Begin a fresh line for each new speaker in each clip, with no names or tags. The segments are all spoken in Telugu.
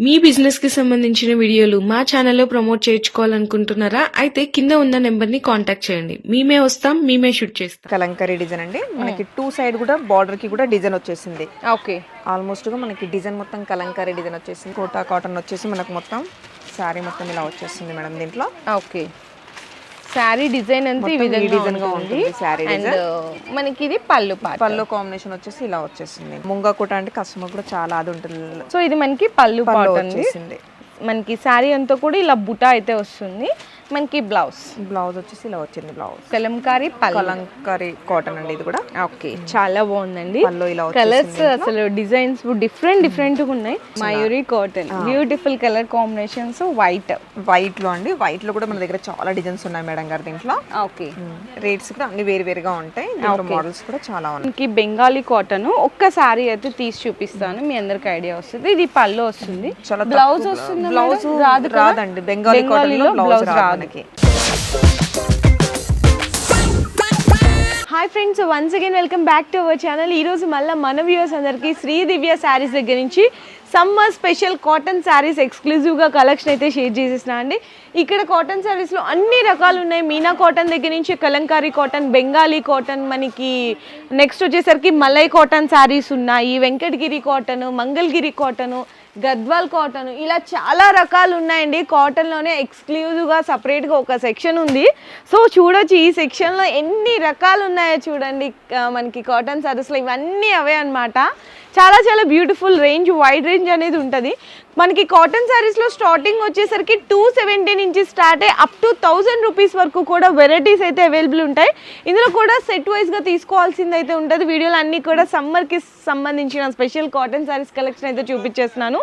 మీ బిజినెస్ కి సంబంధించిన వీడియోలు మా ఛానల్లో ప్రమోట్ చేయించుకోవాలనుకుంటున్నారా? అయితే కింద ఉన్న నెంబర్ ని కాంటాక్ట్ చేయండి. మేమే వస్తాం, మేమే షూట్ చేస్తాం.
కలంకరీ డిజైన్ అండి. మనకి టూ సైడ్ కూడా బార్డర్ కి కూడా డిజైన్ వచ్చేసింది.
ఓకే,
ఆల్మోస్ట్ గా మనకి డిజైన్ మొత్తం కలంకరీ డిజైన్ వచ్చేసింది. కోటా కాటన్ వచ్చేసి మనకు మొత్తం శారీ మొత్తం ఇలా వచ్చేస్తుంది మేడం. దీంట్లో
ఓకే శారీ డిజైన్ అంతా ఈ విధంగా ఉంది.
శారీ
అండ్ మనకి ఇది పళ్ళు
పళ్ళు కాంబినేషన్ వచ్చేసి ఇలా వచ్చేసింది. ముంగా కోట అంటే కస్టమర్ కూడా చాలా అది ఉంటుంది.
సో ఇది మనకి పళ్ళు పాట
వచ్చేసింది.
మనకి శారీ అంతా కూడా ఇలా బుటా అయితే వస్తుంది. మనకి బ్లౌజ్
వచ్చేసి ఇలా వచ్చింది. బ్లౌజ్
కలంకారీ
కాటన్ అండి ఇది కూడా.
ఓకే, చాలా బాగుందండి.
ఇలా
కలర్స్ అసలు డిజైన్స్ డిఫరెంట్ గా ఉన్నాయి. Mayuri cotton beautiful colour combinations. White
లో అండి. వైట్ లో కూడా మన దగ్గర చాలా డిజైన్స్ ఉన్నాయి మేడం గారు. దీంట్లో
ఓకే
రేట్స్ కూడా అన్ని వేరుగా ఉంటాయి. మోడల్స్ కూడా చాలా ఉన్నాయి.
మనకి బెంగాలీ కాటన్ ఒక్క శారీ అయితే తీసి చూపిస్తాను, మీ అందరికి ఐడియా వస్తుంది. ఇది పళ్ళు వస్తుంది. బ్లౌజ్ వస్తుంది.
బ్లౌజ్ రాదండి. బెంగాలీ కాటన్ లో బ్లౌజ్ రాదు.
Hi friends, once again welcome back to our channel. ఈరోజు మళ్ళీ మన వ్యూవర్స్ అందరికీ శ్రీ దివ్య శారీస్ దగ్గర నుంచి సమ్మర్ స్పెషల్ కాటన్ శారీస్ ఎక్స్క్లూజివ్గా కలెక్షన్ అయితే షేర్ చేసేసిన అండి. ఇక్కడ కాటన్ శారీస్లో అన్ని రకాలు ఉన్నాయి. మీనా కాటన్ దగ్గర నుంచి కలంకారీ కాటన్, బెంగాలీ కాటన్, మనకి నెక్స్ట్ వచ్చేసరికి మలై కాటన్ శారీస్ ఉన్నాయి. Venkatagiri cotton, Mangalagiri cotton, Gadwal cotton, ఇలా చాలా రకాలు ఉన్నాయండి. కాటన్లోనే ఎక్స్క్లూజివ్గా సపరేట్గా ఒక సెక్షన్ ఉంది. సో చూడొచ్చు ఈ సెక్షన్లో ఎన్ని రకాలు ఉన్నాయో చూడండి. మనకి కాటన్ శారీస్లో ఇవన్నీ అవే అనమాట. చాలా బ్యూటిఫుల్ రేంజ్, వైడ్ రేంజ్ అనేది ఉంటుంది. మనకి కాటన్ శారీస్లో స్టార్టింగ్ వచ్చేసరికి 270 నుంచి స్టార్ట్ అయ్యి అప్ టు 1000 రూపీస్ వరకు కూడా వెరైటీస్ అయితే అవైలబుల్ ఉంటాయి. ఇందులో కూడా సెట్ వైజ్గా తీసుకోవాల్సింది అయితే ఉంటుంది. వీడియోలో అన్నీ కూడా సమ్మర్కి సంబంధించిన స్పెషల్ కాటన్ శారీస్ కలెక్షన్ అయితే చూపించేస్తున్నాను.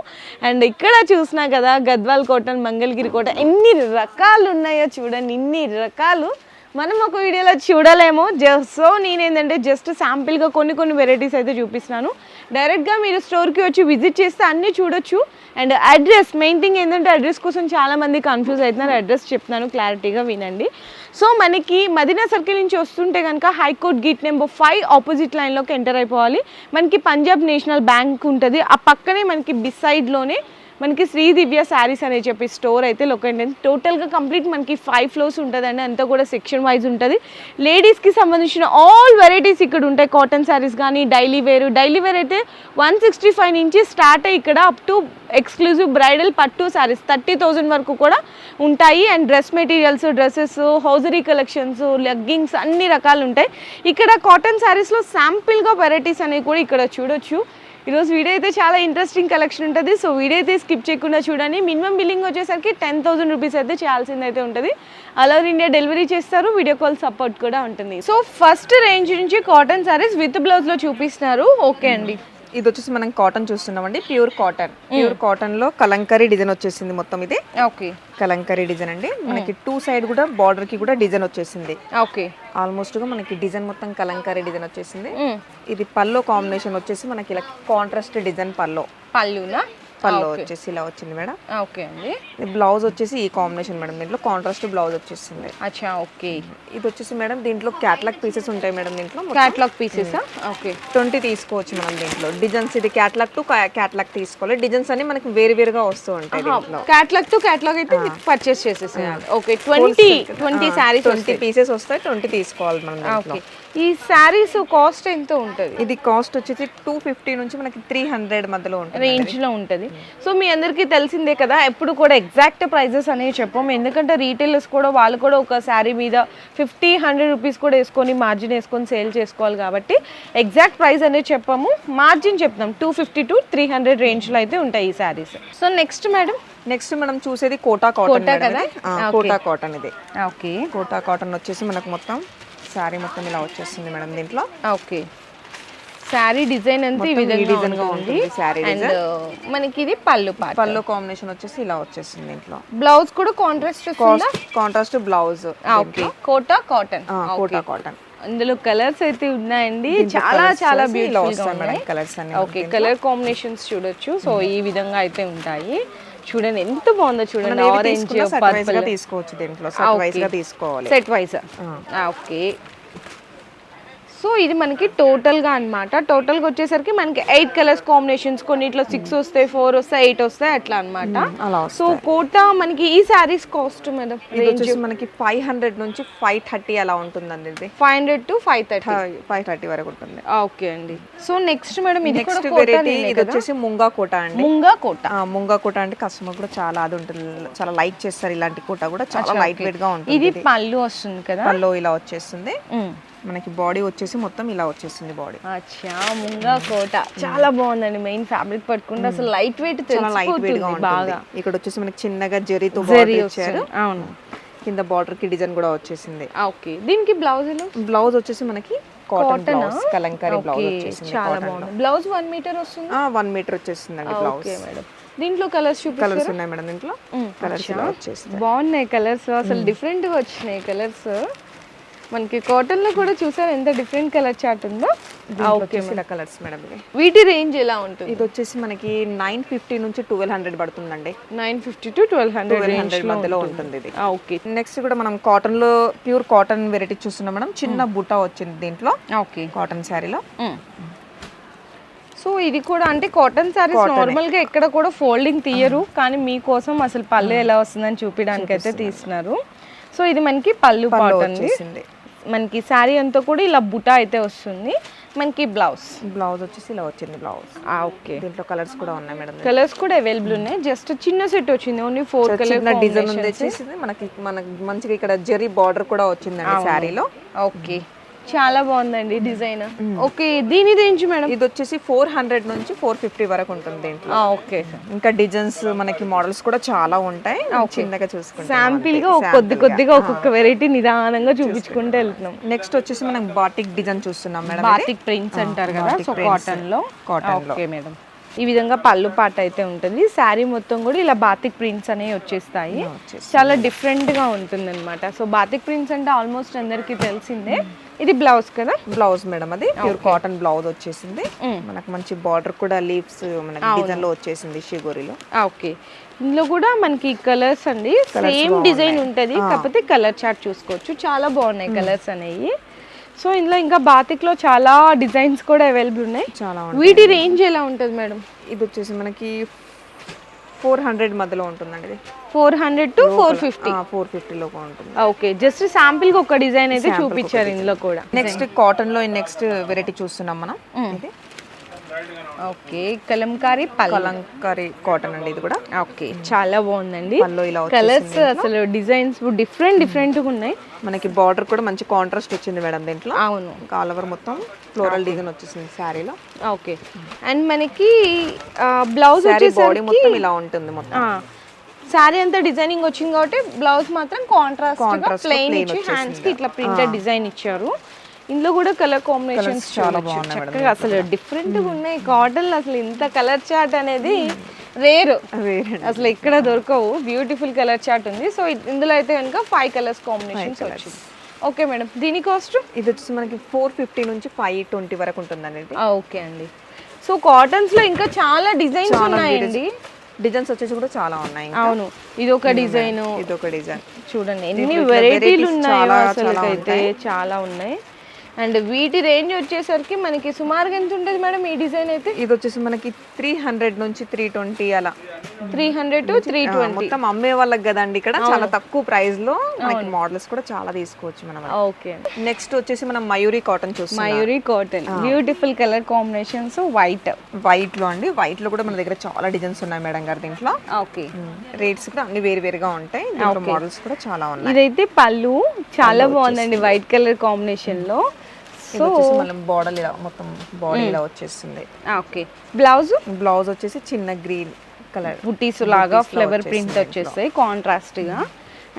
అండ్ ఇక్కడ చూసినా కదా గద్వాల్ కాటన్, మంగళగిరి కాటన్, ఎన్ని రకాలు ఉన్నాయో చూడండి. ఇన్ని రకాలు మనం ఒక వీడియోలో చూడలేము. సో నేనేంటంటే జస్ట్ శాంపిల్గా కొన్ని వెరైటీస్ అయితే చూపిస్తున్నాను. డైరెక్ట్గా మీరు స్టోర్కి వచ్చి విజిట్ చేస్తే అన్నీ చూడొచ్చు. అండ్ అడ్రస్, మెయిన్ థింగ్ ఏంటంటే అడ్రస్ కోసం చాలామంది కన్ఫ్యూజ్ అవుతున్నారు. అడ్రస్ చెప్తున్నాను, క్లారిటీగా వినండి. సో మనకి మదీనా సర్కిల్ నుంచి వస్తుంటే కనుక హైకోర్ట్ గేట్ నెంబర్ 5 ఆపోజిట్ లైన్లోకి ఎంటర్ అయిపోవాలి. మనకి పంజాబ్ నేషనల్ బ్యాంక్ ఉంటుంది. ఆ పక్కనే మనకి బిసైడ్లోనే మనకి శ్రీ దివ్య శారీస్ అని చెప్పి స్టోర్ అయితే లొకేట్ అయింది. టోటల్గా కంప్లీట్ మనకి 5 ఫ్లోర్స్ ఉంటుందండి. అంతా కూడా సెక్షన్ వైజ్ ఉంటుంది. లేడీస్కి సంబంధించిన ఆల్ వెరైటీస్ ఇక్కడ ఉంటాయి. కాటన్ శారీస్ కానీ డైలీ వేర్ అయితే 165 నుంచి స్టార్ట్ అయ్యి ఇక్కడ అప్ టు ఎక్స్క్లూజివ్ బ్రైడల్ పట్టు శారీస్ 30,000 వరకు కూడా ఉంటాయి. And dress materials, dresses, hosiery collections, leggings అన్ని రకాలు ఉంటాయి. ఇక్కడ కాటన్ శారీస్లో శాంపిల్గా వెరైటీస్ అనేవి కూడా ఇక్కడ చూడొచ్చు. ఈరోజు వీడియో అయితే చాలా ఇంట్రెస్టింగ్ కలెక్షన్ ఉంటుంది. సో వీడియో అయితే స్కిప్ చేయకుండా చూడండి. మినిమం బిల్లింగ్ వచ్చేసరికి 10,000 రూపీస్ అయితే చేయాల్సింది అయితే ఉంటుంది. ఆల్ ఓవర్ ఇండియా డెలివరీ చేస్తారు. వీడియో కాల్ సపోర్ట్ కూడా ఉంటుంది. సో ఫస్ట్ రేంజ్ నుంచి కాటన్ శారీస్ విత్ బ్లౌజ్లో చూపిస్తున్నారు. ఓకే అండి,
ఇది వచ్చేసి మనం కాటన్ చూస్తున్నామండి. ప్యూర్ కాటన్ లో కలంకరీ డిజైన్ వచ్చేసింది మొత్తం. ఇది
ఓకే
కలంకరీ డిజైన్ అండి. మనకి టూ సైడ్ కూడా బార్డర్ కి కూడా డిజైన్ వచ్చేసింది.
ఓకే
ఆల్మోస్ట్ గా మనకి డిజైన్ మొత్తం కలంకరీ డిజైన్ వచ్చేసింది. ఇది పల్లో కాంబినేషన్ వచ్చేసి మనకి ఇలా కాంట్రాస్ట్ డిజైన్
పళ్ళునా
వచ్చేసి ఇలా వచ్చింది మేడం.
ఓకే అండి.
బ్లౌజ్ వచ్చేసి ఈ కాంబినేషన్ మేడం. దీంట్లో కాంట్రాస్ట్ బ్లౌజ్ వచ్చేసింది.
అచ్చా ఓకే.
ఇది వచ్చేసి మేడం దీంట్లో క్యాటలాగ్ పీసెస్ ఉంటాయి మేడం. దీంట్లో
క్యాటలాగ్ పీసెస్ ఓకే 20
తీసుకోవచ్చు మనం. దీంట్లో డిజైన్స్ ఇది క్యాటలాగ్ టు క్యాటలాగ్ తీసుకోవాలి. డిజైన్స్ అన్ని మనకి వేరుగా వస్తూ ఉంటాయి. దీంట్లో
క్యాటలాగ్ టు క్యాటలాగ్ అయితే పర్చేస్ చేసేసేయాలి. ఓకే 20 సారీస్
20 పీసెస్ వస్తాయి. 20 తీసుకోవాలి మనం.
ఓకే, ఈ శారీస్ కాస్ట్ ఎంత ఉంటుంది?
ఇది కాస్ట్ వచ్చేసి 250 నుంచి మనకి 300 మధ్యలో ఉంటుంది,
రేంజ్ లో ఉంటుంది. సో మీ అందరికీ తెలిసిందే కదా, ఎప్పుడు కూడా ఎగ్జాక్ట్ ప్రైజెస్ అనేవి చెప్పము. ఎందుకంటే రీటైలర్స్ కూడా వాళ్ళు కూడా ఒక శారీ మీద 50-100 రూపీస్ కూడా వేసుకొని మార్జిన్ వేసుకొని సేల్ చేసుకోవాలి. కాబట్టి ఎగ్జాక్ట్ ప్రైస్ అనేది చెప్పము, మార్జిన్ చెప్తాం. 250 to 300 రేంజ్ లో అయితే ఉంటాయి ఈ శారీస్. సో నెక్స్ట్ మనం
చూసేది కోటా కాటన్ కదా. కోటా కాటన్ ఇది.
ఓకే,
కోటా కాటన్ వచ్చేసి మనకు మొత్తం శారీ మొత్తం ఇలా వచ్చేస్తుంది మేడం. దీంట్లో
ఓకే శారీ డిజైన్ అంతా ఈ విధంగా ఉంది. అండ్ మనకి ఇది పళ్ళు
కాంబినేషన్ వచ్చేసి ఇలా వచ్చేస్తుంది. దీంట్లో
బ్లౌజ్ కూడా contrast
blouse.
Okay Kota cotton. అందులో కలర్స్ అయితే ఉన్నాయండి. చాలా బ్యూటిఫుల్ గా ఉన్నాయి కలర్స్ అన్ని. ఓకే కలర్ కాంబినేషన్స్ చూడొచ్చు. సో ఈ విధంగా అయితే ఉంటాయి. చూడండి ఎంత బాగుందో చూడండి. ఆరెంజ్ పర్పుల్
తీసుకోవచ్చు. దీంట్లో సెట్ వైజ్ గా తీసుకోవాలి.
Set wise okay. సో ఇది మనకి టోటల్గా అనమాట. టోటల్గా వచ్చేసరికి మనకి 8 కలర్స్ కాంబినేషన్స్, కొన్నిట్లో 6 వస్తాయి, 4 వస్తాయి, 8 వస్తాయి అట్లా అనమాట.
అలా
సో కోటా మనకి ఈ శారీస్ కాస్ట్ మేడం
ఇది వచ్చేసి మనకి 500 నుంచి 530 అలా ఉంటుందండి. ఇది
500 to 530
530 వరకు ఉంటుంది.
ఓకే అండి. సో నెక్స్ట్ మేడం ఇది
నెక్స్ట్ వెరైటీ ఇది వచ్చేసి ముంగా కోట అండి.
ముంగా కోట.
ముంగా కోట అంటే కస్టమర్ కూడా చాలా అది ఉంటుంది, చాలా లైక్ చేస్తారు. ఇలాంటి కోట కూడా చాలా లైట్ వెయిట్ గా ఉంటుంది.
ఇది పళ్ళు వస్తుంది కదా,
పళ్ళు ఇలా వచ్చేస్తుంది. మనకి బాడీ వచ్చేసి మొత్తం ఇలా వచ్చేస్తుంది బాడీ.
అచ్చా, ముంగా కోట చాలా బాగుందండి. మెయిన్ ఫ్యాబ్రిక్ పట్టుకుంటే అసలు లైట్ వెయిట్,
చాలా లైట్ వెయిట్ గా ఉంటుంది. ఇక్కడ వచ్చేసి మనకి చిన్నగా జరీతో బార్డర్ ఇచ్చారు.
అవును, కింద
బార్డర్ కి డిజైన్ కూడా వచ్చేసింది.
ఓకే. దీనికి బ్లౌజ్
వచ్చేసి మనకి కాటన్ బ్లౌజ్, కలంకారీ బ్లౌజ్ వచ్చేసింది.
చాలా బాగుంది. బ్లౌజ్ 1 మీటర్ వస్తుంది.
1 మీటర్ వచ్చేసిందండి బ్లౌజ్.
Okay madam. దీంట్లో కలర్స్
కలర్స్ ఉన్నాయి మేడం. దీంట్లో కలర్స్ ఇలా వచ్చేస్తాయి.
బాగున్నాయి కలర్స్, అసలు డిఫరెంట్ గా వచ్చినాయి కలర్స్. మనకి కాటన్ లో కూడా చూసారు ఎంత డిఫరెంట్ కలర్ చార్ట్ ఉందో. ఓకే,
ఇలా కలర్స్ మేడం.
వీటి రేంజ్ ఎలా ఉంటుంది?
ఇది వచ్చేసి మనకి 950 నుంచి 1200 పడుతుందండి.
950 to 1200
మధ్యలో ఉంటుంది ఇది.
ఓకే.
నెక్స్ట్ కూడా మనం కాటన్ లో ప్యూర్ కాటన్ వెరైటీ చూస్తున్నాం మేడం. చిన్న బుట్ట వచ్చింది దీంట్లో.
ఓకే,
కాటన్ శారీలో.
సో ఇది కూడా అంటే కాటన్ సారీస్ నార్మల్ గా ఎక్కడ కూడా ఫోల్డింగ్ తీయరు, కానీ మీకోసం అసలు పళ్ళు ఎలా వస్తుందని చూపించడానికి అయితే తీస్తున్నారు. సో ఇది మనకి పళ్ళు పార్ట్ అండి. మనకి శారీ అంతా కూడా ఇలా బుటా అయితే వస్తుంది. మనకి బ్లౌజ్
వచ్చేసి ఇలా వచ్చింది బ్లౌజ్.
ఓకే.
దీంట్లో కలర్స్ కూడా ఉన్నాయి మేడం.
కలర్స్ కూడా అవైలబుల్ ఉన్నాయి. జస్ట్ చిన్న సెట్ వచ్చింది, ఓన్లీ 4 కలర్
డిజైన్ ఉంది వచ్చేసింది. మనకి మంచిగా ఇక్కడ జరీ బార్డర్ కూడా వచ్చిందండి శారీలో.
ఓకే, చాలా బాగుందండి డిజైన్. ఓకే, దీని రేంజ్ మేడం?
ఇది వచ్చేసి 400 నుంచి 450 వరకు ఉంటుంది దీంట్లో.
ఓకే.
ఇంకా డిజైన్స్ మనకి మోడల్స్ కూడా చాలా ఉంటాయి. చిన్నగా చూసుకుంటే
శాంపిల్ గా కొద్దిగా ఒక్కొక్క వెరైటీ నిదానంగా చూపించుకుంటూ వెళ్తున్నాం.
నెక్స్ట్ వచ్చేసి మనం బాటిక్ డిజైన్ చూస్తున్నాం మేడం.
బాటిక్ ప్రింట్స్ అంటారు కదా, సో కాటన్ లో. Okay madam. ఈ విధంగా పళ్ళు పాట అయితే ఉంటుంది. శారీ మొత్తం కూడా ఇలా బాతిక్ ప్రింట్స్ అనేవి వచ్చేస్తాయి. చాలా డిఫరెంట్ గా ఉంటుంది అనమాట. సో బాతిక్ ప్రింట్స్ అంటే ఆల్మోస్ట్ అందరికి తెలిసిందే. ఇది బ్లౌజ్ కదా?
బ్లౌజ్ మేడం, అది ప్యూర్ కాటన్ బ్లౌజ్ వచ్చేసింది. మనకు మంచి బార్డర్ కూడా లీవ్స్ మనకి డిజైన్ లో వచ్చేసింది షిగోరిలో.
ఓకే. ఇందులో కూడా మనకి కలర్స్ అండి, సేమ్ డిజైన్ ఉంటది, కాకపోతే కలర్ చార్ట్ చూసుకోవచ్చు. చాలా బాగున్నాయి కలర్స్ అనేవి. సో ఇందులో ఇంకా బాతిక్ లో చాలా డిజైన్స్ కూడా అవైలబుల్ ఉన్నాయి.
చాలా.
వీటి రేంజ్ ఎలా ఉంటుంది మేడం?
ఇది వచ్చేసి మనకి 400 మధ్యలో ఉంటుందండి. ఇది
400 to 450.
450 లోపు ఉంటుంది.
ఓకే, జస్ట్ శాంపిల్ కి ఒక డిజైన్ అయితే చూపించారు ఇందులో కూడా.
నెక్స్ట్ కాటన్ లో నెక్స్ట్ వెరైటీ చూస్తున్నాం మనం. ఇది
ఓకే, కలంకారీ
కాటన్ అండి. ఇది కూడా
ఓకే, చాలా బాగుందండి.
ఇలా
కలర్స్ అసలు డిజైన్స్ డిఫరెంట్ గా ఉన్నాయి.
మనకి బార్డర్ కూడా మంచి కాంట్రాస్ట్ వచ్చింది మేడం దీంట్లో.
అవును,
ఆల్ ఓవర్ మొత్తం ఫ్లోరల్ డిజైన్ వచ్చేసింది శారీలో.
ఓకే. అండ్ మనకి బ్లౌజ్
బాడీ మొత్తం ఇలా ఉంటుంది. మొత్తం
శారీ అంతా డిజైనింగ్ వచ్చింది కాబట్టి బ్లౌజ్ మాత్రం కాంట్రాస్ట్ ప్లెయిన్ ఇచ్చి హ్యాండ్స్ కి ఇట్లా ప్రింటెడ్ డిజైన్ ఇచ్చారు. ఇందులో కూడా కలర్ కాంబినేషన్స్ చాలా బాగున్నాయి చక్కగా, అసలు డిఫరెంట్ గా ఉన్నాయి. కాటన్ అసలు ఇంత కలర్ చార్ట్ అనేది రేర్, అసలు ఇక్కడ దొరకవు. బ్యూటిఫుల్ కలర్ చార్ట్ ఉంది. సో ఇందులో అయితే కనుక 5 కలర్స్ కాంబినేషన్స్ వచ్చింది. ఓకే మేడం, దీని కాస్ట్?
ఇది వచ్చేసి మనకి 450 నుంచి 520 వరకు ఉంటుందండి.
ఓకే అండి. సో కాటన్స్ లో ఇంకా చాలా డిజైన్స్ ఉన్నాయండి.
డిజైన్స్ వచ్చేసి కూడా చాలా ఉన్నాయి.
అవును, ఇది ఒక డిజైన్,
ఇదొక డిజైన్.
చూడండి ఎన్ని వెరైటీలు ఉన్నాయో అసలు అయితే చాలా ఉన్నాయి. అండ్ వీటి రేంజ్ వచ్చేసరికి మనకి సుమారుగా ఎంత ఉంటుంది మేడం ఈ డిజైన్ అయితే?
ఇది వచ్చేసి మనకి 300 నుంచి 320 అలా.
300 to 320
మొత్తం అమ్మే వాళ్ళకి కదండి ఇక్కడ చాలా తక్కువ ప్రైస్ లో మనకి మోడల్స్ కూడా చాలా తీసుకోవచ్చు మనం.
ఓకే.
నెక్స్ట్ వచ్చేసి మనం మయూరి కాటన్ చూస్తున్నాం.
Mayuri cotton beautiful colour combinations, white
లో అండి. వైట్ లో కూడా మన దగ్గర చాలా డిజైన్స్ ఉన్నాయి మేడం గారు దీంట్లో.
ఓకే.
రేట్స్ కూడా అన్ని వేరుగా ఉంటాయి. మోడల్స్ కూడా చాలా ఉన్నాయి.
ఇదైతే పళ్ళు చాలా బాగుందండి వైట్ కలర్ కాంబినేషన్ లో.
సో మనం బార్డర్ ఇలా మొత్తం బాడీ ఇలా వచ్చేస్తుంది.
ఓకే. బ్లౌజ్
వచ్చేసి చిన్న గ్రీన్ కలర్
బుటీస్ లాగా ఫ్లవర్ ప్రింట్ వచ్చేస్తాయి కాంట్రాస్ట్ గా.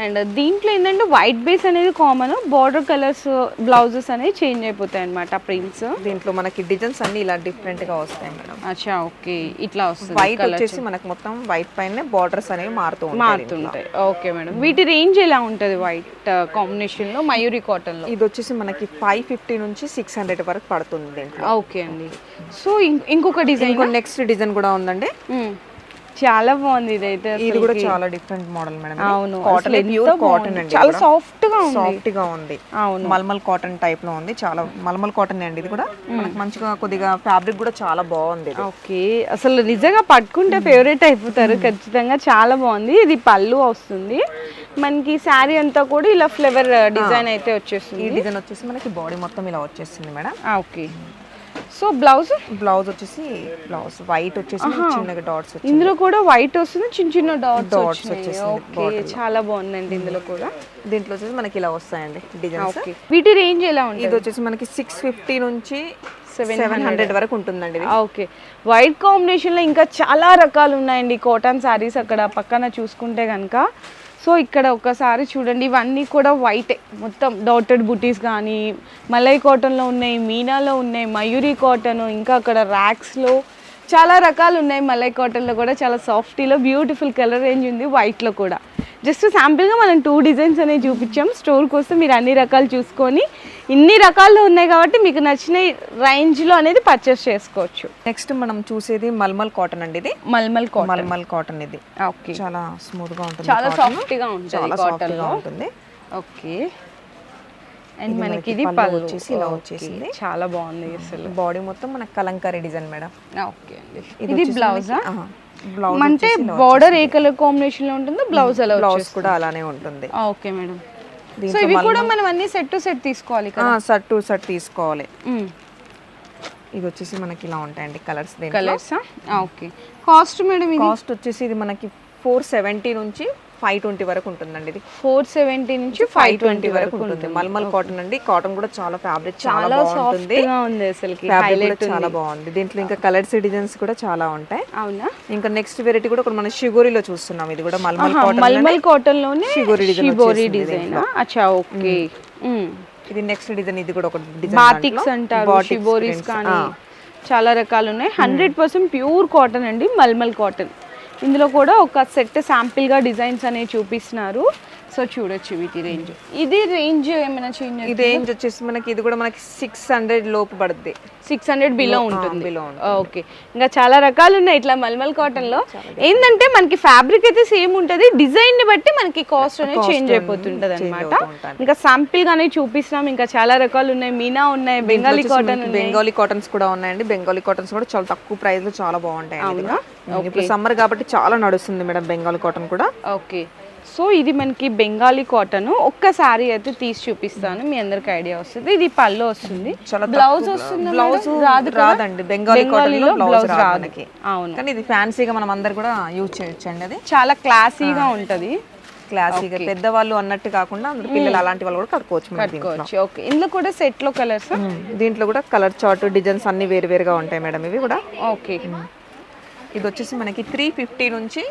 అండ్ దీంట్లో ఏంటంటే వైట్ బేస్ అనేది కామన్, బార్డర్ కలర్స్ బ్లౌజెస్ అనేవి చేంజ్ అయిపోతాయి అనమాట ప్రింట్స్.
దీంట్లో మనకి డిజైన్స్ అన్ని ఇలా డిఫరెంట్ గా వస్తాయి మేడం.
అచ్చా, ఓకే. ఇట్లా వస్తుంది.
వైట్ వచ్చేసి మనకు మొత్తం వైట్ పైన బార్డర్స్ అనేవి మారుతుంటాయి.
ఓకే మేడం, వీటి రేంజ్ ఎలా ఉంటది వైట్ కాంబినేషన్ లో మయూరి కాటన్ లో?
ఇది వచ్చేసి మనకి 550 నుంచి 600 వరకు పడుతుంది దీంట్లో.
ఓకే అండి. సో ఇంకొక డిజైన్,
నెక్స్ట్ డిజైన్ కూడా ఉందండి.
చాలా బాగుంది ఇదైతే
ఇది కూడా చాలా డిఫరెంట్ మోడల్ మేడం.
అవును,
కాటన్ ప్యూర్ కాటన్ అండి,
చాలా సాఫ్ట్ గా ఉంది.
సాఫ్ట్ గా ఉంది.
అవును,
మల్మల్ కాటన్ టైప్ లో ఉంది, చాలా మల్మల్ కాటన్ అండి. ఇది కూడా మనకు మంచిగా కొద్దిగా ఫ్యాబ్రిక్ కూడా చాలా బాగుంది.
ఓకే, అసలు నిజంగా పట్టుకుంటే ఫేవరెట్ అయిపోతారు ఖచ్చితంగా. చాలా బాగుంది. ఇది పళ్ళు వస్తుంది మనకి. శారీ అంతా కూడా ఇలా ఫ్లవర్ డిజైన్ అయితే వచ్చేస్తుంది.
ఈ డిజైన్ వచ్చేసి మనకి బాడీ మొత్తం ఇలా వచ్చేస్తుంది మేడం.
ఓకే, సో బ్లౌజ్
వచ్చేసి బ్లౌజ్ వైట్ వచ్చేసి చిన్నగా డాట్స్ వచ్చి,
ఇందులో కూడా వైట్ వస్తుంది, చిన్న చిన్న డాట్స్ వచ్చేసింది. ఓకే, చాలా బాగుందండి. ఇందులో కూడా
దీంట్లో వచ్చేసి మనకి ఇలా వస్తాయండి డిజైన్స్.
వీటి రేంజ్ ఎలా ఉంటుంది?
ఇది వచ్చేసి మనకి 650 నుంచి 700 వరకు ఉంటుందండి.
ఓకే, వైట్ కాంబినేషన్ లో ఇంకా చాలా రకాలు ఉన్నాయండి కాటన్ శారీస్ అక్కడ పక్కన చూసుకుంటే కనుక. సో ఇక్కడ ఒకసారి చూడండి, ఇవన్నీ కూడా వైటే మొత్తం. డాటెడ్ బుటీస్ కానీ మలై కాటన్లో ఉన్నాయి, మీనాలో ఉన్నాయి, మయూరి కాటన్, ఇంకా అక్కడ ర్యాక్స్లో చాలా రకాలు ఉన్నాయి. మలై కాటన్లో కూడా చాలా సాఫ్టీలో బ్యూటిఫుల్ కలర్ రేంజ్ ఉంది, వైట్లో కూడా. జస్ట్ శాంపిల్గా మనం 2 డిజైన్స్ అనేవి చూపించాం. స్టోర్కి వస్తే మీరు అన్ని రకాలు చూసుకొని, ఇన్ని రకాలు ఉన్నాయి కాబట్టి మీకు నచ్చిన రేంజ్లో అనేది పర్చేస్ చేసుకోవచ్చు.
నెక్స్ట్ మనం చూసేది మల్మల్ కాటన్ అండి. ఇది
మల్మల్
కాటన్. ఇది
ఓకే,
చాలా స్మూత్ గా ఉంటుంది,
చాలా సాఫ్ట్ గా ఉంటుంది,
చాలా సాఫ్ట్ గా ఉంటుంది.
ఓకే, అండ్ మనకి ఇది పళ్ళు వచ్చేసి ఇలా వచ్చేసింది. చాలా బాగుంది అసలు.
బాడీ మొత్తం మనకి కలంకారీ డిజైన్ మేడం.
ఓకే అండి, ఇది బ్లౌజ్
బ్లౌజ్
అంటే బార్డర్ ఏ కలర్ కాంబినేషన్ లో ఉంటుందో బ్లౌజ్ అలా
బ్లౌజ్ కూడా అలానే ఉంటుంది.
Okay madam. సో ఇవి కూడా మనం అన్ని సెట్ టు సెట్ తీసుకోవాలి కదా?
సెట్ టు సెట్ తీసుకోవాలి. ఇది వచ్చేసి మనకి ఇలా ఉంటాయండి colours.
Okay, cost madam?
Cost వచ్చేసి ఇది మనకి 470 నుంచి 520 వరకు ఉంటుందండి. ఇది
470 నుంచి 520 వరకు ఉంటుంది.
మల్మల్ కాటన్ అండి. కాటన్ కూడా చాలా ఫ్యాబ్రిక్ చాలా బాగుంటుంది, ఫ్యాబ్రిక్ చాలా బాగుంది. దీంట్లో ఇంకా కలర్స్ డిజైన్స్ కూడా చాలా ఉంటాయి.
అవునా?
ఇంకా నెక్స్ట్ వెరైటీ కూడా మనం షిగోరిలో చూస్తున్నాం. ఇది కూడా మల్మల్
కాటన్ లోనే షిగోరి డిజైన్. అచ్చా, ఓకే.
ఇది నెక్స్ట్ డిజైన్. ఇది కూడా ఒక డిజైన్,
బాతిక్స్ అంటారు, షిబోరీస్ కానీ చాలా రకాలు ఉన్నాయి. 100% ప్యూర్ కాటన్ అండి, మల్మల్ కాటన్. ఇందులో కూడా ఒక సెట్ శాంపిల్ గా డిజైన్స్ అనేవి చూపిస్తున్నారు. సో చూడొచ్చు వీటి రేంజ్. ఇది రేంజ్ ఏమైనా చేంజ్?
ఇది రేంజ్ వచ్చేసి మనకి ఇది కూడా మనకి 600 లోపు పడుద్ది.
600 బిలో ఉంటుంది. ఓకే, ఇంకా చాలా రకాలు ఉన్నాయి ఇట్లా మల్మల్ కాటన్ లో. ఏంటంటే మనకి ఫ్యాబ్రిక్ అయితే సేమ్ ఉంటుంది, డిజైన్ ని బట్టి మనకి కాస్ట్ అనేది చేంజ్ అయిపోతుంటది అనమాట. ఇంకా శాంపిల్ గానే చూపిస్తున్నాం. ఇంకా చాలా రకాలు ఉన్నాయి. మీనా ఉన్నాయి, బెంగాలీ కాటన్,
బెంగాలీ కాటన్స్ కూడా ఉన్నాయండి. బెంగాలీ కాటన్స్ కూడా చాలా తక్కువ ప్రైస్ లో చాలా బాగుంటాయి. ఇప్పుడు సమ్మర్ కాబట్టి చాలా నడుస్తుంది మేడం బెంగాలీ కాటన్ కూడా.
ఓకే, సో ఇది మనకి బెంగాలీ కాటన్. ఒక్కసారి అయితే తీసి చూపిస్తాను, మీ అందరికి ఐడియా వస్తుంది. ఇది పళ్ళు వస్తుంది, బ్లౌజ్ వస్తుంది.
బ్లౌజ్ రాదండి బెంగాలీ కాటన్ లో, బ్లౌజ్ రాదు.
అవును,
కానీ ఇది ఫ్యాన్సీగా మనం అందరు కూడా యూజ్ చేయొచ్చండి. అది
చాలా క్లాసీగా ఉంటది.
క్లాసీగా పెద్దవాళ్ళు అన్నట్టు కాకుండా పిల్లలు అలాంటి వాళ్ళు కూడా కట్టుకోవచ్చు.
ఓకే, ఇందులో కూడా సెట్ లో కలర్స్.
దీంట్లో కూడా కలర్ చార్ట్ డిజైన్స్ అన్ని వేరు వేరుగా ఉంటాయి మేడం. ఇవి కూడా
ఓకే.
ఇది వచ్చేసి మనకి 350 నుంచి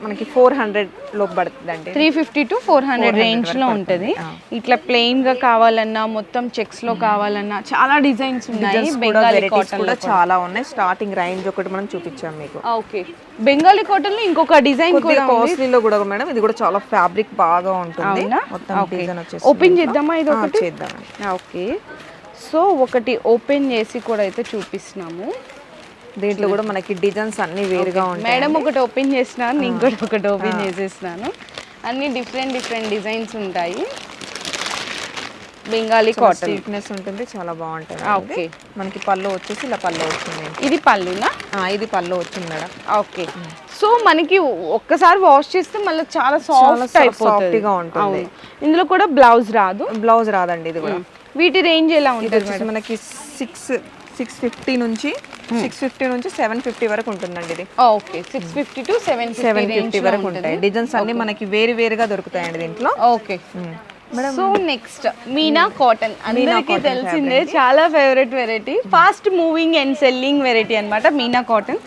మనకి 400 లోపు పడుతుంది అండి.
350 to 400 రేంజ్ లో ఉంటది. ఇట్లా ప్లెయిన్ గా కావాలన్నా, మొత్తం చెక్స్ లో కావాలన్నా చాలా డిజైన్స్ ఉన్నాయి. బెంగాలీ కాటన్
కూడా చాలా ఉన్నాయి. స్టార్టింగ్ రేంజ్ ఒకటి మనం చూపించాం మీకు.
ఓకే, బెంగాలీ కాటన్ లో ఇంకొక డిజైన్ కూడా
కాస్ట్లీలో కూడా మేడం. ఇది కూడా చాలా ఫ్యాబ్రిక్ బాగా ఉంటుంది. మొత్తం డిజైన్ వచ్చేసి
ఓపెన్ చేద్దామా? ఇది ఒకటి
చేద్దాం.
ఓకే, సో ఒకటి ఓపెన్ చేసి కూడా అయితే చూపిస్తున్నాము.
దీంట్లో కూడా మనకి డిజైన్స్ అన్ని వేరుగా ఉంటాయి.
మేడం ఒకటి ఓపెన్ చేసినాను, నేను కూడా ఒకటి ఓపెన్ చేసేసినాను. అన్ని డిఫరెంట్ డిజైన్స్ ఉంటాయి. బెంగాలీ కాటన్
స్టిఫ్నెస్ ఉంటుంది, చాలా బాగుంటుంది.
ఓకే,
మనకి పళ్ళు వచ్చేసి ఇలా పళ్ళు వచ్చింది.
ఇది పళ్ళునా?
ఇది పళ్ళు వచ్చింది మేడం.
ఓకే, సో మనకి ఒక్కసారి వాష్ చేస్తే మళ్ళీ చాలా సాఫ్ట్ గా ఉంటుంది. ఇందులో కూడా బ్లౌజ్
రాదండి. ఇది కూడా
వీటి రేంజ్ ఎలా ఉంటుంది?
మనకి 650 నుంచి 750 వరకు ఉంటుందండి. ఇది
ఓకే, 650 to 750
వరకు ఉంటాయి. డిజైన్స్ అన్ని మనకి వేరు వేరుగా దొరుకుతాయండి దీంట్లో.
Okay, so next Meena cotton అందరికీ తెలిసిందే, చాలా favourite variety, fast moving and selling variety అన్నమాట. మీనా కాటన్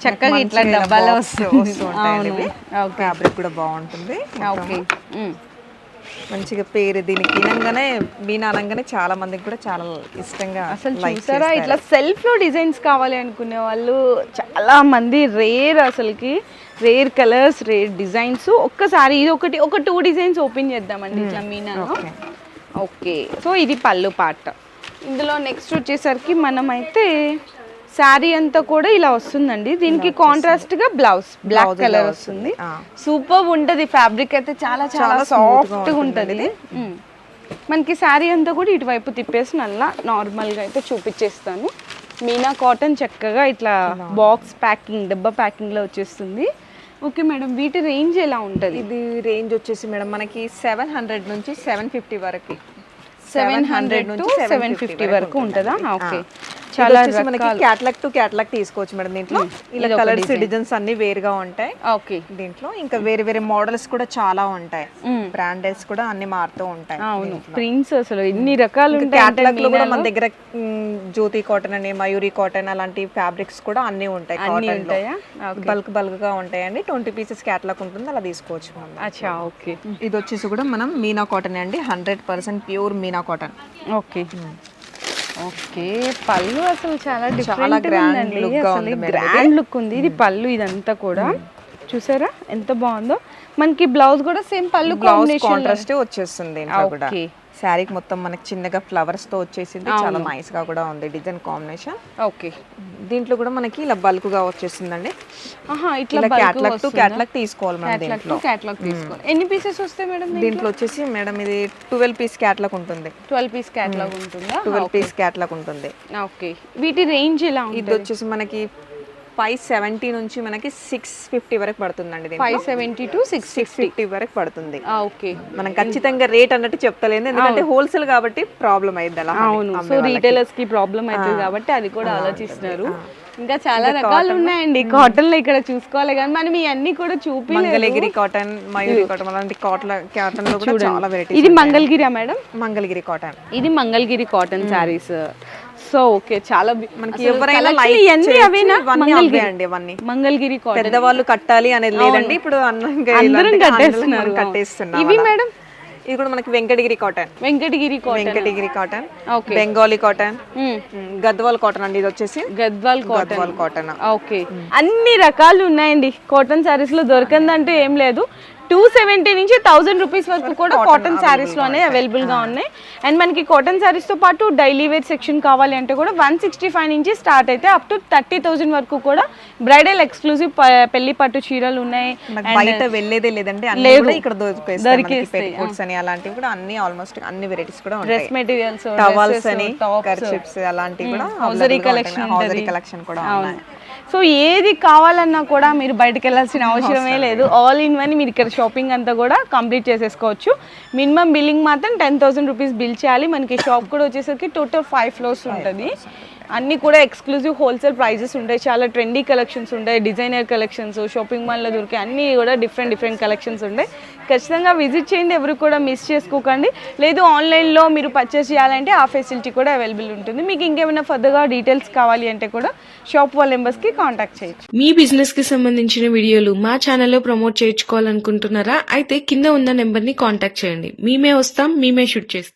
చక్కగా ఇట్లా డబ్బాలో వస్తుంది.
ఫ్యాబ్రిక్ కూడా బాగుంటుంది.
ఓకే,
మంచిగా పేరు దీనికి వినంగానే మీనా అనగానే చాలా మందికి కూడా చాలా ఇష్టంగా
అసలు చూసారా. ఇట్లా సెల్ఫ్ లో డిజైన్స్ కావాలి అనుకునే వాళ్ళు చాలా మంది. Rare colours, rare designs. ఒక్కసారి ఇది ఒక 2 డిజైన్స్ ఓపెన్ చేద్దామండి ఇట్లా మీనాలో. ఓకే, సో ఇది పళ్ళు పార్ట్. ఇందులో నెక్స్ట్ వచ్చేసరికి మనమైతే శారీ అంతా కూడా ఇలా వస్తుందండి. దీనికి కాంట్రాస్ట్ గా బ్లౌజ్ బ్లాక్ కలర్ వస్తుంది. సూపర్ ఉంటది. ఫ్యాబ్రిక్ అయితే చాలా చాలా సాఫ్ట్ గా ఉంటది. మనకి శారీ అంతా కూడా ఇటువైపు తిప్పేసి నల్ల నార్మల్ గా అయితే చూపించేస్తాను. మీనా కాటన్ చక్కగా ఇట్లా బాక్స్ ప్యాకింగ్ డబ్బా ప్యాకింగ్ లో వచ్చేస్తుంది. ఓకే మేడం, వీటి రేంజ్ ఎలా ఉంటుంది?
ఇది రేంజ్ వచ్చేసి మేడం మనకి 700 నుంచి 750 వరకు.
700 to 750 వరకు ఉంటుందా? ఓకే,
చాలా మనకి క్యాటలాగ్ టు క్యాటలాగ్ తీసుకోవచ్చు మేడం. దీంట్లో ఇలా కలర్స్ డిజైన్స్ అన్ని వేరుగా ఉంటాయి.
ఓకే,
దీంట్లో ఇంకా వేరే వేరే మోడల్స్ కూడా చాలా ఉంటాయి. బ్రాండెడ్స్ కూడా అన్ని మారుతూ ఉంటాయి.
అవును, ప్రింట్స్ అసలు ఎన్ని రకాలు ఉంటాయి.
క్యాటలాగ్ లో కూడా మన దగ్గర జ్యోతి కాటన్ అని, మయూరి కాటన్ అలాంటి ఫ్యాబ్రిక్స్ కూడా అన్ని ఉంటాయి. కాటన్ బల్క్ బల్క్ గా ఉంటాయండి. 20 పీసెస్ క్యాటలాగ్ ఉంటుంది, అలా తీసుకోవచ్చు మనం.
అచ్చా, ఓకే.
ఇది వచ్చేసి కూడా మనం మీనా కాటన్ అండి, 100% pure Meena cotton.
Okay okay, పళ్ళు అసలు చాలా డిఫరెంట్
గ్రాండ్ లుక్ గా ఉంది.
గ్రాండ్ లుక్ ఉంది. ఇది పళ్ళు, ఇదంతా కూడా చూసారా ఎంత బాగుందో. మనకి బ్లౌజ్ కూడా సేమ్ పళ్ళు
కాంట్రాస్ట్ వచ్చేస్తుంది. దీంట్లో కూడా శారీకి మొత్తం మనకి చిన్నగా ఫ్లవర్స్ తో వచ్చేసింది. చాలా నైస్ గా కూడా ఉంది డిజైన్ కాంబినేషన్.
ఓకే,
దీంట్లో కూడా మనకి ఇలా బల్క్ గా వచ్చేసిందండి.
ఇట్లా
క్యాటలాగ్ టు క్యాటలాగ్ తీసుకోవాలి మనం. దీంట్లో
క్యాటలాగ్ తీసుకోవాలి. ఎన్ని పీసెస్ వస్తాయి మేడం?
దీంట్లో వచ్చేసి మేడం ఇది 12 పీస్ క్యాటలాగ్ ఉంటుంది.
12 పీస్ క్యాటలాగ్ ఉంటుందా?
12 పీస్ క్యాటలాగ్ ఉంటుంది.
ఓకే, వీటి రేంజ్ ఎలా ఉంటుంది?
ఇది వచ్చేసి మనకి 570 నుంచి మనకి 650 వరకు పడుతుందండి.
570 to 650
వరకు పడుతుంది.
ఓకే,
మనం ఖచ్చితంగా రేట్ అన్నట్టు చెప్తలేదు, ఎందుకంటే హోల్సేల్ కాబట్టి ప్రాబ్లం అయింది అలా.
అవును, సో రీటైలర్స్ కి ప్రాబ్లం అవుతుంది కాబట్టి అది కూడా ఆలోచిస్తున్నారు. ఇంకా చాలా రకాలు ఉన్నాయండి కాటన్ లో, ఇక్కడ చూసుకోవాలి కానీ మనం ఇవన్నీ కూడా చూపి.
మంగళగిరి కాటన్, మయూరి కాటన్ అలాంటి కాటన్ లో కూడా చాలా వెరైటీస్.
ఇది మంగళగిరి మేడం?
మంగళగిరి కాటన్.
ఇది Mangalagiri cotton saris. So okay, చాలా
మనకి ఎవరైనా
మంగళగిరి కాటన్
పెద్దవాళ్ళు కట్టాలి అనేది లేదండి. ఇప్పుడు
అందరం కట్టేస్తున్నారు. ఇవి మేడం?
ఇది కూడా మనకి Venkatagiri cotton.
Venkatagiri cotton,
Bengali cotton, Gadwal cotton అండి. ఇది వచ్చేసి
గద్వాల్
కాటన్.
ఓకే, అన్ని రకాలు ఉన్నాయండి కాటన్ సారీస్ లో. దొరకందంటే ఏం లేదు. 270 నుంచి 1000 రూపీస్ వరకు కూడా కాటన్ శారీస్ లోనే అవైలబుల్ గా ఉన్నాయి. అండ్ మనకి కాటన్ శారీస్ తో పాటు డైలీ వేర్ సెక్షన్ కావాలి అంటే కూడా 165 నుంచి స్టార్ట్ అయితే అప్ టు 30,000 వరకు కూడా బ్రైడల్ ఎక్స్క్లూజివ్ పెళ్లి పట్టు చీరలు ఉన్నాయి.
బయట వెళ్ళేదే లేదండి, ఇక్కడ దొరికేస్తాయి. అని అలాంటివి కూడా అన్ని ఆల్మోస్ట్ అన్ని వెరైటీస్ కూడా ఉంటాయి.
డ్రెస్ మెటీరియల్స్,
టవల్స్ అని, కర్చిప్స్ అలాంటివి కూడా హౌజరీ కలెక్షన్ కూడా ఉన్నాయి.
సో ఏది కావాలన్నా కూడా మీరు బయటకు వెళ్ళాల్సిన అవసరమే లేదు. ఆల్ ఇన్ వన్ మీరు ఇక్కడ షాపింగ్ అంతా కూడా కంప్లీట్ చేసేసుకోవచ్చు. మినిమం బిల్లింగ్ మాత్రం 10,000 రూపీస్ బిల్ చేయాలి. మనకి షాప్ కూడా వచ్చేసరికి టోటల్ 5 ఫ్లోర్స్ ఉంటుంది. అన్నీ కూడా ఎక్స్క్లూజివ్ హోల్సేల్ ప్రైజెస్ ఉంటాయి. చాలా ట్రెండీ కలెక్షన్స్ ఉంటాయి, డిజైనర్ కలెక్షన్స్, షాపింగ్ మాల్లో దొరికే అన్నీ కూడా డిఫరెంట్ కలెక్షన్స్ ఉంటాయి. ఖచ్చితంగా విజిట్ చేయండి, ఎవరు కూడా మిస్ చేసుకోకండి. లేదు ఆన్లైన్లో మీరు పర్చేస్ చేయాలంటే ఆ ఫెసిలిటీ కూడా అవైలబుల్ ఉంటుంది. మీకు ఇంకేమైనా ఫర్దర్గా డీటెయిల్స్ కావాలి అంటే కూడా షాప్ వాళ్ళ నెంబర్స్కి కాంటాక్ట్ చేయొచ్చు.
మీ బిజినెస్ కి సంబంధించిన వీడియోలు మా ఛానల్లో ప్రమోట్ చేయించుకోవాలనుకుంటున్నారా? అయితే కింద ఉన్న నెంబర్ ని కాంటాక్ట్ చేయండి. మేమే వస్తాం, మేమే షూట్ చేస్తాం.